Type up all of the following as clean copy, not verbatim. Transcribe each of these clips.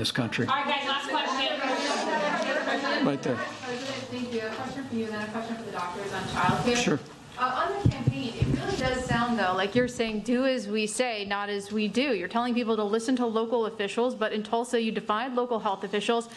this country. All right, guys, last question. Right there. President, thank you. A question for you and then a question for the doctors on childcare. Sure. On the campaign, it really does sound, though, like you're saying, do as we say, not as we do. You're telling people to listen to local officials, but in Tulsa, you defied local health officials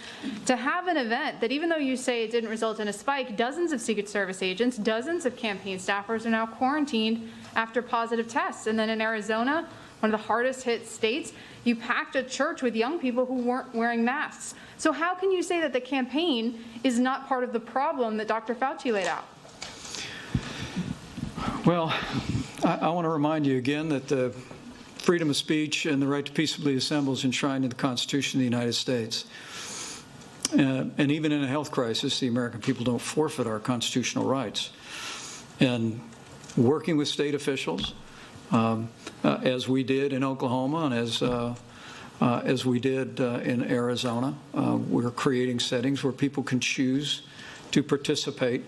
to have an event that, even though you say it didn't result in a spike, dozens of Secret Service agents, dozens of campaign staffers are now quarantined after positive tests. And then in Arizona, one of the hardest hit states, you packed a church with young people who weren't wearing masks. So how can you say that the campaign is not part of the problem that Dr. Fauci laid out? Well, I want to remind you again that the freedom of speech and the right to peaceably assemble is enshrined in the Constitution of the United States. And even in a health crisis, the American people don't forfeit our constitutional rights. And working with state officials, as we did in Oklahoma and as we did in Arizona, we're creating settings where people can choose to participate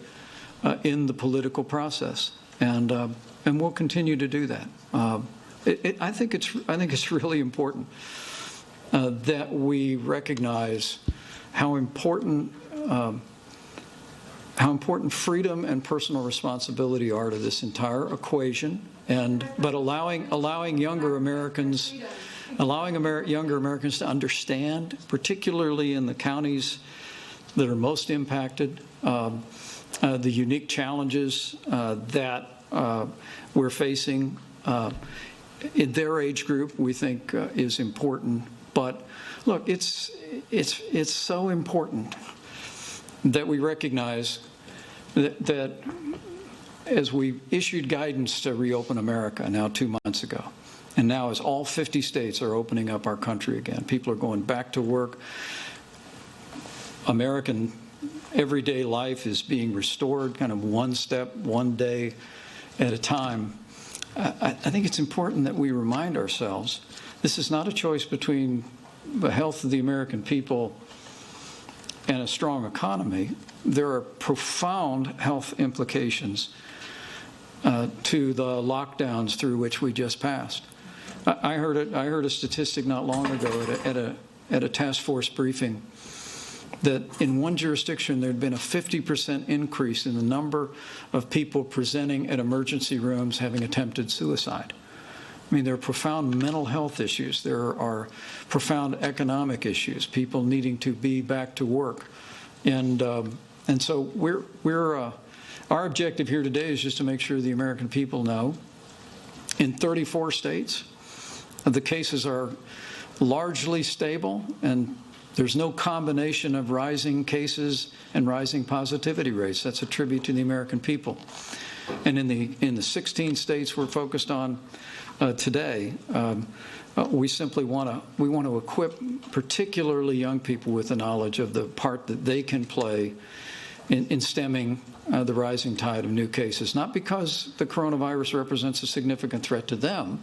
in the political process. And we'll continue to do that. I think it's really important that we recognize how important freedom and personal responsibility are to this entire equation. But allowing younger Americans to understand, particularly in the counties that are most impacted, the unique challenges that we're facing in their age group, we think is important. But look, it's so important that we recognize that as we issued guidance to reopen America now 2 months ago, and now as all 50 states are opening up our country again, people are going back to work, American everyday life is being restored kind of one step, one day at a time. I think it's important that we remind ourselves this is not a choice between the health of the American people and a strong economy. There are profound health implications to the lockdowns through which we just passed. I heard a statistic not long ago at a task force briefing that in one jurisdiction there had been a 50% increase in the number of people presenting at emergency rooms having attempted suicide. I mean, there are profound mental health issues. There are profound economic issues, people needing to be back to work. And so our objective here today is just to make sure the American people know in 34 states, the cases are largely stable, and there's no combination of rising cases and rising positivity rates. That's a tribute to the American people. And in the 16 states we're focused on today, we simply want to equip particularly young people with the knowledge of the part that they can play in stemming the rising tide of new cases. Not because the coronavirus represents a significant threat to them.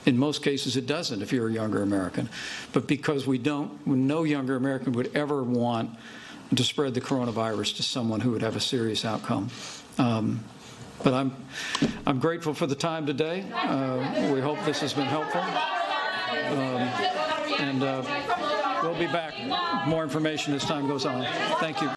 In most cases, it doesn't if you're a younger American, but because no younger American would ever want to spread the coronavirus to someone who would have a serious outcome. But I'm grateful for the time today. We hope this has been helpful. And we'll be back with more information as time goes on. Thank you.